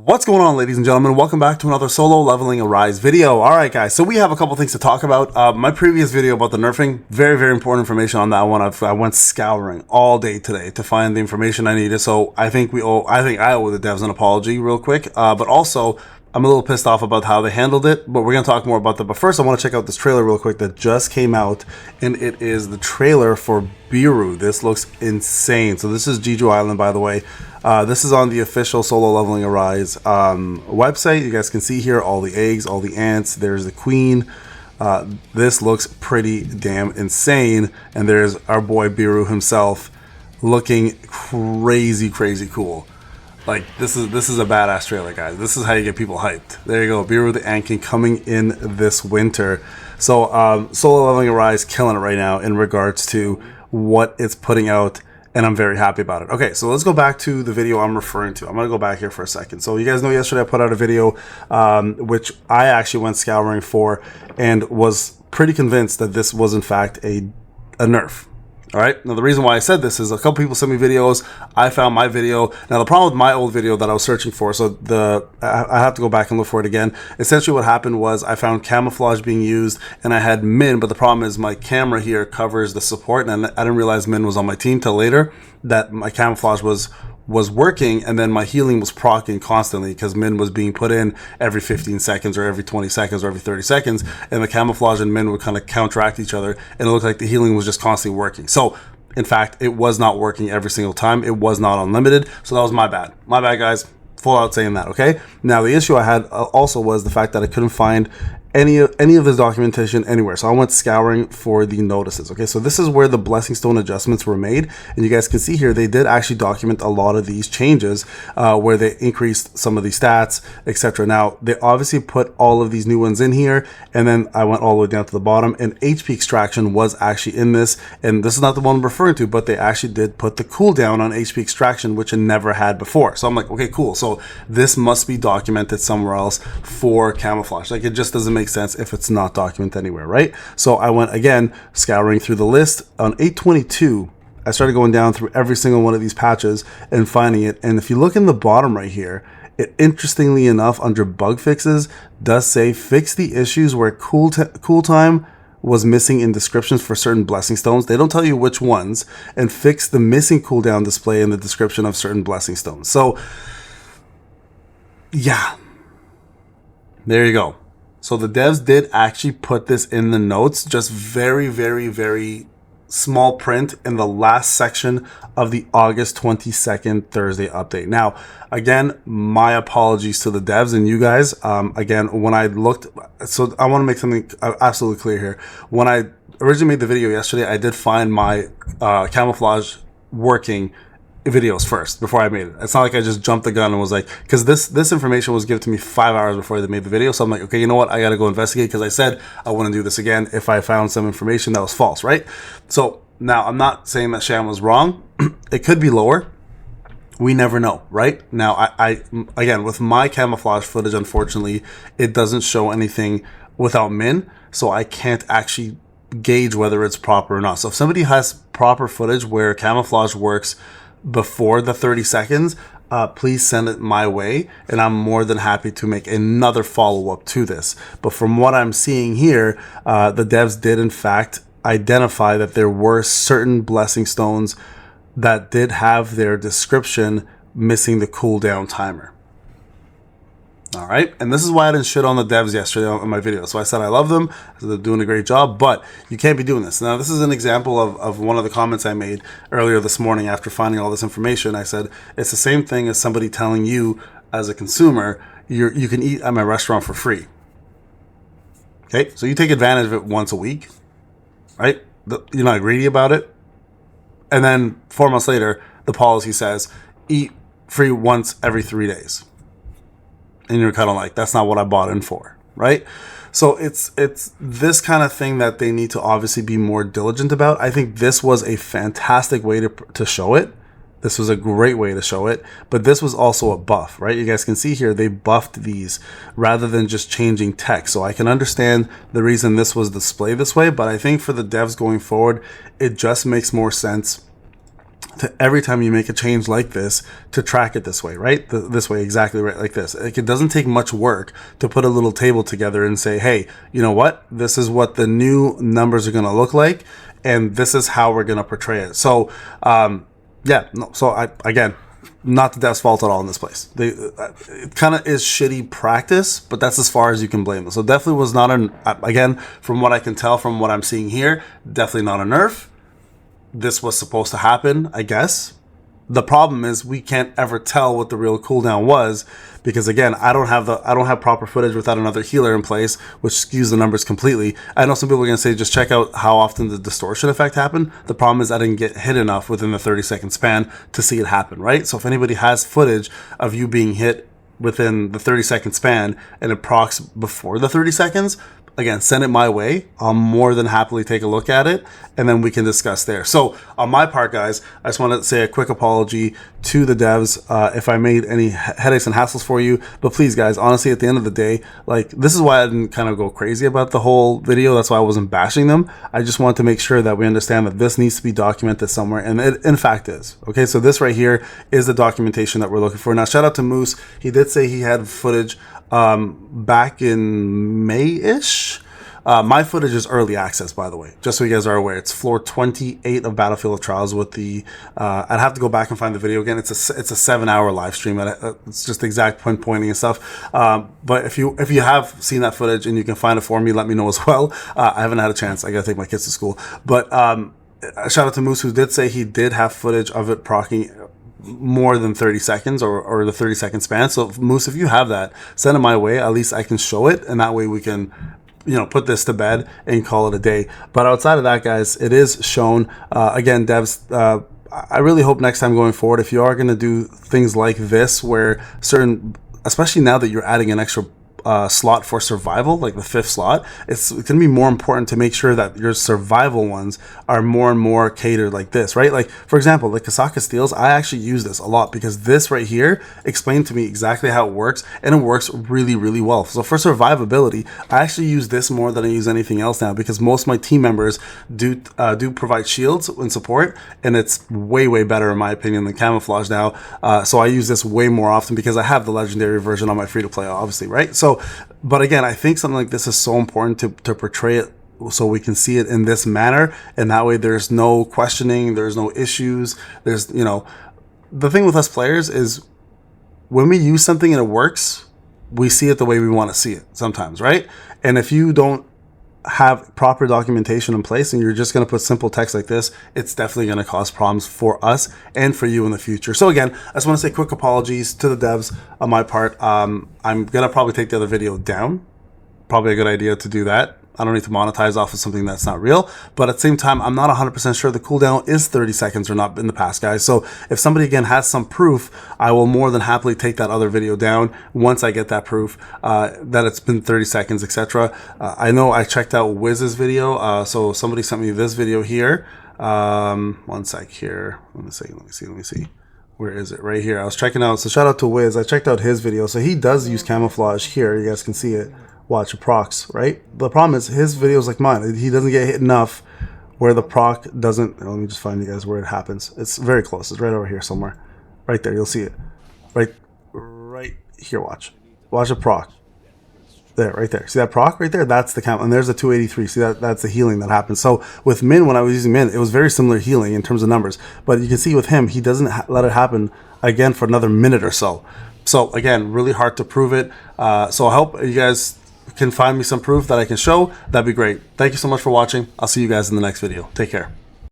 What's going on, ladies and gentlemen? Welcome back to another solo leveling Arise video. Alright guys, so we have a couple things to talk about. My previous video about the nerfing, very important information on that one. I went scouring all day today to find the information I needed, so I think I owe the devs an apology real quick, but also I'm a little pissed off about how they handled it, but we're going to talk more about that. But first I want to check out this trailer real quick that just came out, and it is the trailer for Beru. This looks insane. So this is Jeju Island, by the way. This is on the official Solo Leveling Arise website. You guys can see here all the eggs, all the ants. There's the queen. This looks pretty damn insane. And there's our boy Beru himself looking crazy cool. Like, this is a badass trailer, guys. This is how you get people hyped. There you go, Beru the Ant King coming in this winter. So Solo Leveling Arise killing it right now in regards to what it's putting out, and I'm very happy about it. Okay, so let's go back to the video I'm referring to. I'm gonna go back here for a second. So you guys know yesterday I put out a video which I actually went scouring for and was pretty convinced that this was in fact a nerf. All right, now the reason why I said this is a couple people sent me videos. I found my video. Now the problem with my old video that I was searching for, so I have to go back and look for it again. Essentially what happened was I found camouflage being used and I had Min, but the problem is my camera here covers the support, and I didn't realize Min was on my team till later, that my camouflage was working, and then my healing was proccing constantly because Min was being put in every 15 seconds or every 20 seconds or every 30 seconds, and the camouflage and Min would kind of counteract each other, and it looked like the healing was just constantly working. So in fact, it was not working every single time. It was not unlimited. So that was my bad. My bad, guys. Full out saying that, okay? Now the issue I had also was the fact that I couldn't find any of this documentation anywhere. So I went scouring for the notices. Okay, so this is where the blessing stone adjustments were made, and you guys can see here they did actually document a lot of these changes where they increased some of the stats, etc. Now they obviously put all of these new ones in here, and then I went all the way down to the bottom, and HP extraction was actually in this, and this is not the one I'm referring to, but they actually did put the cooldown on HP extraction, which it never had before. So I'm like, okay, cool. So this must be documented somewhere else for camouflage. Like, it just doesn't make sense if it's not documented anywhere, right? So I went again scouring through the list. On 822 I started going down through every single one of these patches and finding it, and if you look in the bottom right here, it interestingly enough under bug fixes does say fix the issues where cool time was missing in descriptions for certain blessing stones. They don't tell you which ones, and fix the missing cooldown display in the description of certain blessing stones. So yeah, there you go. So the devs did actually put this in the notes, just very small print in the last section of the August 22nd Thursday update. Now, again, my apologies to the devs and you guys. Again, when I looked, so I want to make something absolutely clear here. When I originally made the video yesterday, I did find my camouflage working videos first before I made it. It's not like I just jumped the gun and was like, because this information was given to me 5 hours before they made the video. So I'm like, okay, you know what? I got to go investigate, because I said I wouldn't do this again if I found some information that was false, right? So now I'm not saying that Sham was wrong. It could be lower. We never know, right? Now, I again, with my camouflage footage, unfortunately, it doesn't show anything without Min, so I can't actually gauge whether it's proper or not. So if somebody has proper footage where camouflage works before the 30 seconds, please send it my way, and I'm more than happy to make another follow-up to this. But from what I'm seeing here, the devs did in fact identify that there were certain blessing stones that did have their description missing the cooldown timer. All right, and this is why I didn't shit on the devs yesterday on my video. So I said I love them, they're doing a great job, but you can't be doing this. Now, this is an example of one of the comments I made earlier this morning after finding all this information. I said, it's the same thing as somebody telling you as a consumer, you can eat at my restaurant for free. Okay, so you take advantage of it once a week, right? You're not greedy about it. And then 4 months later, the policy says, eat free once every 3 days. And you're kind of like, that's not what I bought in for, right? So it's this kind of thing that they need to obviously be more diligent about. I think this was a fantastic way to show it. This was a great way to show it, but this was also a buff, right? You guys can see here, they buffed these rather than just changing text. So I can understand the reason this was displayed this way, but I think for the devs going forward, it just makes more sense to every time you make a change like this to track it this way, right? This way, exactly right, like this. Like, it doesn't take much work to put a little table together and say, hey, you know what? This is what the new numbers are going to look like, and this is how we're going to portray it. So, yeah, no, so again, not the devs' fault at all in this place. It kind of is shitty practice, but that's as far as you can blame them. So definitely was not again, from what I can tell from what I'm seeing here, definitely not a nerf. This was supposed to happen, I guess. The problem is we can't ever tell what the real cooldown was, because again, I don't have proper footage without another healer in place, which skews the numbers completely. I know some people are going to say, just check out how often the distortion effect happened. The problem is I didn't get hit enough within the 30-second span to see it happen, right? So if anybody has footage of you being hit within the 30-second span and it procs before the 30 seconds, again, send it my way. I'll more than happily take a look at it, and then we can discuss there. So on my part, guys, I just want to say a quick apology to the devs if I made any headaches and hassles for you. But please, guys, honestly, at the end of the day, like, this is why I didn't kind of go crazy about the whole video. That's why I wasn't bashing them. I just wanted to make sure that we understand that this needs to be documented somewhere, and it in fact is. Okay, so this right here is the documentation that we're looking for. Now, shout out to Moose. He did say he had footage back in May-ish. My footage is early access, by the way, just so you guys are aware. It's floor 28 of Battlefield of Trials with the, I'd have to go back and find the video again. It's a 7-hour live stream. It's just exact pinpointing and stuff. But if you have seen that footage and you can find it for me, let me know as well. I haven't had a chance. I got to take my kids to school. But shout out to Moose, who did say he did have footage of it proccing more than 30 seconds or the 30-second span. So Moose, if you have that, send it my way. At least I can show it, and that way we can, you know, put this to bed and call it a day. But outside of that, guys, it is shown. Again, devs, I really hope next time going forward, if you are going to do things like this, where especially now that you're adding an extra slot for survival, like the 5th slot, it's going to be more important to make sure that your survival ones are more and more catered like this, right? Like, for example, the Kasaka Steels, I actually use this a lot because this right here explained to me exactly how it works, and it works really, really well. So for survivability, I actually use this more than I use anything else now, because most of my team members do provide shields and support, and it's way, way better in my opinion than camouflage now. So I use this way more often because I have the legendary version on my free-to-play, obviously, right? So, but again, I think something like this is so important to portray it so we can see it in this manner, and that way there's no questioning, there's no issues. There's, you know, the thing with us players is when we use something and it works, we see it the way we want to see it sometimes, right? And if you don't have proper documentation in place and you're just going to put simple text like this, it's definitely going to cause problems for us and for you in the future. So again, I just want to say quick apologies to the devs on my part. I'm going to probably take the other video down. Probably a good idea to do that. I don't need to monetize off of something that's not real, but at the same time, I'm not 100% sure the cooldown is 30 seconds or not in the past, guys. So if somebody again has some proof, I will more than happily take that other video down once I get that proof that it's been 30 seconds, etc. I know I checked out Wiz's video, so somebody sent me this video here. One sec here. Let me see. Where is it? Right here. I was checking out. So shout out to Wiz. I checked out his video. So he does use camouflage here. You guys can see it. Watch a procs, right? The problem is his videos like mine. He doesn't get hit enough where the proc doesn't. Let me just find you guys where it happens. It's very close. It's right over here somewhere. Right there. You'll see it. Right here. Watch a proc. There, right there. See that proc right there? That's the count. And there's the 283. See that's the healing that happens. So with Min, when I was using Min, it was very similar healing in terms of numbers. But you can see with him, he doesn't let it happen again for another minute or so. So again, really hard to prove it. So I hope you guys can find me some proof that I can show. That'd be great. Thank you so much for watching. I'll see you guys in the next video. Take care.